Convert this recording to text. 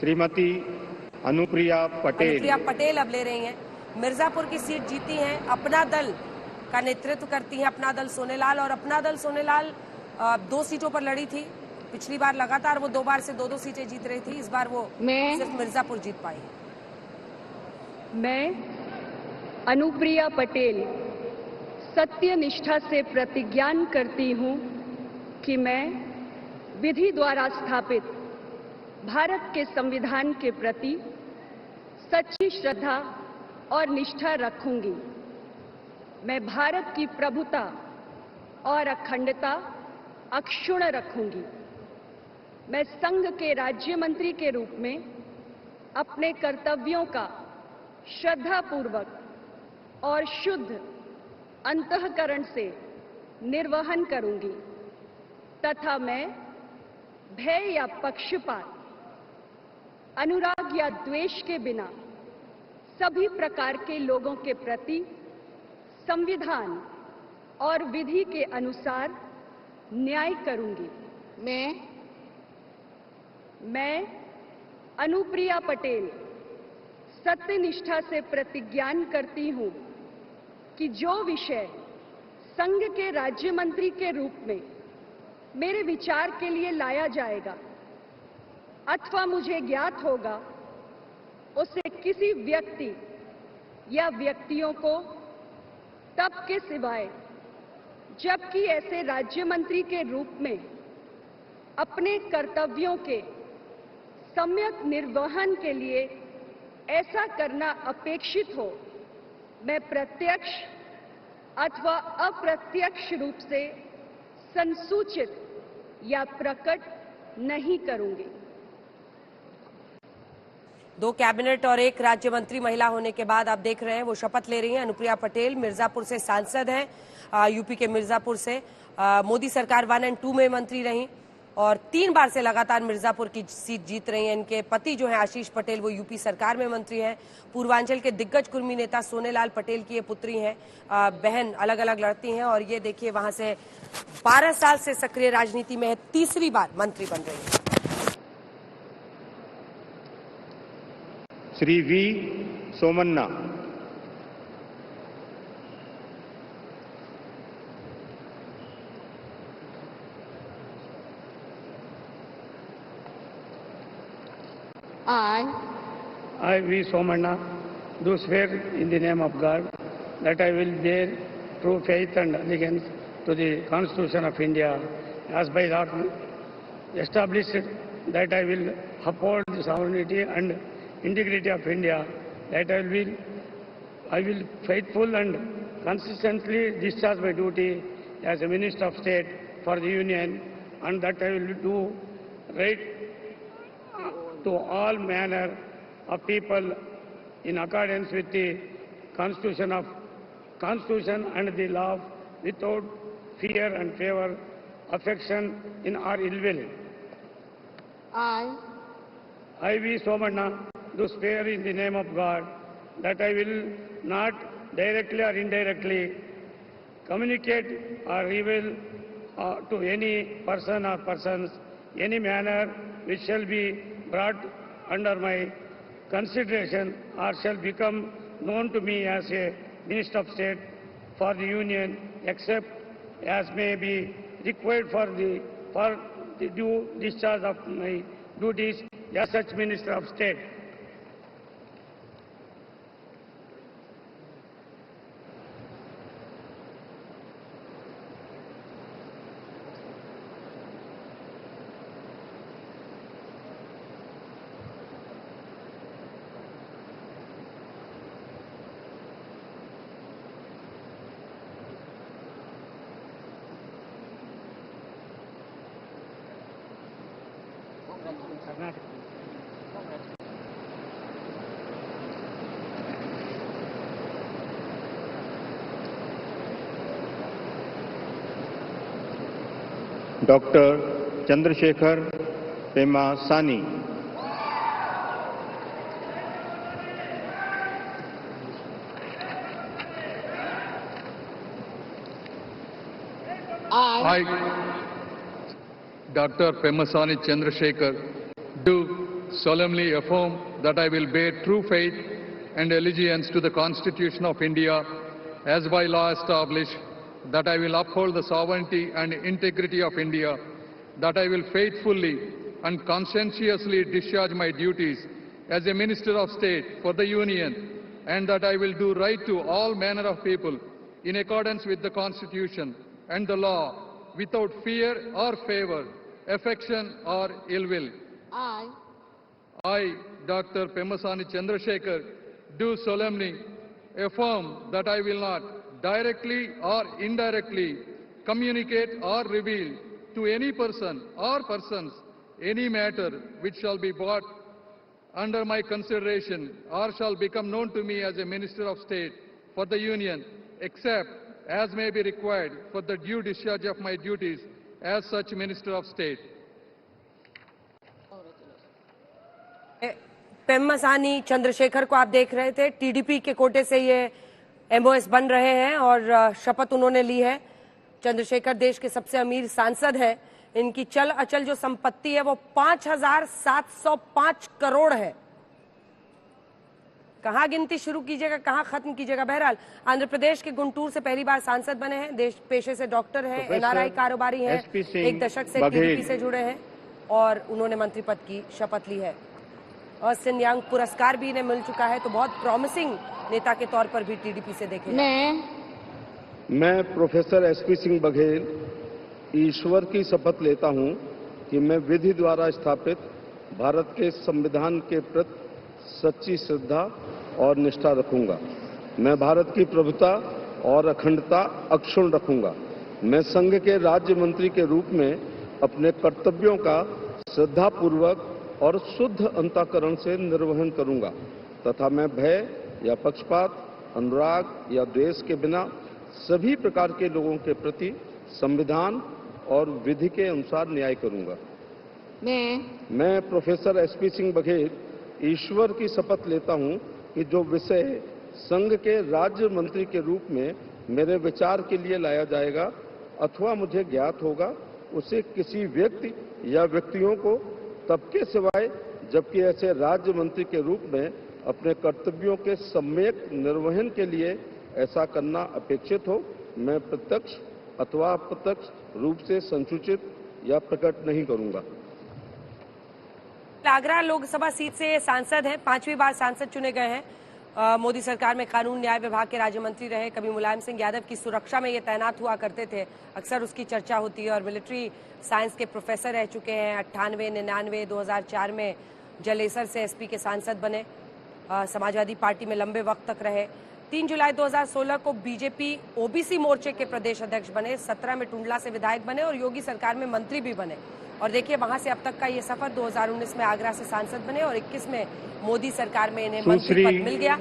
श्रीमती अनुप्रिया पटेल अब ले रही हैं। मिर्जापुर की सीट जीती हैं, अपना दल का नेतृत्व करती हैं अपना दल सोनेलाल, और अपना दल सोनेलाल 2 सीटों पर लड़ी थी। पिछली बार लगातार वो 2 बार से 2-2 सीटें जीत रही थी, इस बार वो सिर्फ मिर्जापुर जीत पाई। मैं अनुप्रिया पटेल सत्य निष्ठा से प्रतिज्ञान करती हूं कि मैं विधि द्वारा स्थापित भारत के संविधान के प्रति सच्ची श्रद्धा और निष्ठा रखूंगी। मैं भारत की प्रभुता और अखंडता अक्षुण्ण रखूंगी। मैं संघ के राज्य मंत्री के रूप में अपने कर्तव्यों का श्रद्धापूर्वक और शुद्ध अंतःकरण से निर्वहन करूंगी तथा मैं भय या पक्षपात, अनुराग या द्वेष के बिना सभी प्रकार के लोगों के प्रति संविधान और विधि के अनुसार न्याय करूंगी। मैं अनुप्रिया पटेल सत्यनिष्ठा से प्रतिज्ञान करती हूं कि जो विषय संघ के राज्य मंत्री के रूप में मेरे विचार के लिए लाया जाएगा अथवा मुझे ज्ञात होगा, उसे किसी व्यक्ति या व्यक्तियों को तब के सिवाय जबकि ऐसे राज्य मंत्री के रूप में अपने कर्तव्यों के सम्यक निर्वहन के लिए ऐसा करना अपेक्षित हो, मैं प्रत्यक्ष अथवा अप्रत्यक्ष रूप से संसूचित या प्रकट नहीं करूंगी। 2 कैबिनेट और 1 राज्य मंत्री महिला होने के बाद आप देख रहे हैं वो शपथ ले रही हैं। अनुप्रिया पटेल मिर्जापुर से सांसद हैं, यूपी के मिर्जापुर से मोदी सरकार 1 और 2 में मंत्री रहीं और 3 बार से लगातार मिर्जापुर की सीट जीत रही हैं। इनके पति जो हैं आशीष पटेल, वो यूपी सरकार में मंत्री हैं। पूर्वांचल के दिग्गज कुर्मी नेता सोनेलाल पटेल की ये पुत्री हैं, बहन अलग अलग लड़ती हैं और ये देखिए वहां से 12 साल से सक्रिय राजनीति में है, 3री बार मंत्री बन रही है। Shri V Somanna. I, V. Somanna, do swear in the name of God that I will bear true faith and allegiance to the Constitution of India as by law established, that I will uphold the sovereignty and integrity of India, that I will faithful and consistently discharge my duty as a Minister of State for the Union, and that I will do right to all manner of people in accordance with the Constitution and the law, without fear and favor, affection in or ill will. I, V. Somanna, do swear in the name of God that I will not directly or indirectly communicate or reveal to any person or persons any manner which shall be brought under my consideration or shall become known to me as a Minister of State for the Union, except as may be required for the due discharge of my duties as such Minister of State. Doctor Chandrashekhar Pemmasani. I, Dr. Pemasani Chandrasekhar, do solemnly affirm that I will bear true faith and allegiance to the Constitution of India as by law established, that I will uphold the sovereignty and integrity of India, that I will faithfully and conscientiously discharge my duties as a Minister of State for the Union, and that I will do right to all manner of people in accordance with the Constitution and the law, without fear or favor, affection or ill will. I, Dr. Pemasani Chandrasekhar, do solemnly affirm that I will not directly or indirectly communicate or reveal to any person or persons any matter which shall be brought under my consideration or shall become known to me as a Minister of State for the Union, except as may be required for the due discharge of my duties as such Minister of State. Pemmasani Chandrashekhar को आप देख रहे थे, TDP के कोटे से ये MOS बन रहे हैं और शपथ उन्होंने ली है। चंद्रशेखर देश के सबसे अमीर सांसद हैं। इनकी चल अचल जो संपत्ति है वो 5,705 करोड़ है। कहां गिनती शुरू कीजिएगा, कहां खत्म कीजिएगा। बहरहाल आंध्र प्रदेश के गुंटूर से पहली बार सांसद बने हैं। देश पेशे से डॉक्टर हैं, एनआरआई कारोबारी हैं, एक दशक से टीडीपी से जुड़े हैं और उन्होंने मंत्री पद की शपथ ली है। अर्सन यांग पुरस्कार भी इन्हें मिल चुका है, तो बहुत प्रॉमिसिंग नेता के तौर पर भी टीडीपी से देखे। मैं प्रोफेसर एसपी सिंह बघेल ईश्वर की शपथ लेता हूं कि मैं विधि द्वारा स्थापित भारत के संविधान के प्रति सच्ची श्रद्धा और निष्ठा रखूंगा। मैं भारत की प्रभुता और अखंडता अक्षुण्ण रखूंगा। मैं संघ के राज्य मंत्री के रूप में अपने कर्तव्यों का श्रद्धापूर्वक और शुद्ध अंतःकरण से निर्वहन करूंगा तथा मैं भय या पक्षपात, अनुराग या द्वेष के बिना सभी प्रकार के लोगों के प्रति संविधान और विधि के अनुसार न्याय करूंगा। मैं प्रोफेसर एसपी सिंह बघेल ईश्वर की शपथ लेता हूं कि जो विषय संघ के राज्य मंत्री के रूप में मेरे विचार के लिए लाया जाएगा अथवा मुझे ज्ञात होगा, उसे किसी व्यक्ति या व्यक्तियों को तब के सिवाय जबकि ऐसे राज्य मंत्री के रूप में अपने कर्तव्यों के सम्यक निर्वहन के लिए ऐसा करना अपेक्षित हो, मैं प्रत्यक्ष अथवा अप्रत्यक्ष रूप से संसूचित या प्रकट नहीं करूंगा। आगरा लोकसभा सीट से सांसद हैं, 5वीं बार सांसद चुने गए हैं। मोदी सरकार में कानून न्याय विभाग के राज्य मंत्री रहे। कभी मुलायम सिंह यादव की सुरक्षा में ये तैनात हुआ करते थे, अक्सर उसकी चर्चा होती है। और मिलिट्री साइंस के प्रोफेसर रह चुके हैं। 98, 99, 2004 में जलेसर से एसपी के सांसद बने। समाजवादी पार्टी में लंबे वक्त तक रहे। 3 जुलाई 2016 को बीजेपी ओबीसी मोर्चे के प्रदेश अध्यक्ष बने। 17 में टुंडला से विधायक बने और योगी सरकार में मंत्री भी बने। और देखिए वहां से अब तक का ये सफर, 2019 में आगरा से सांसद बने और 21 में मोदी सरकार में इन्हें मंत्री पद मिल गया।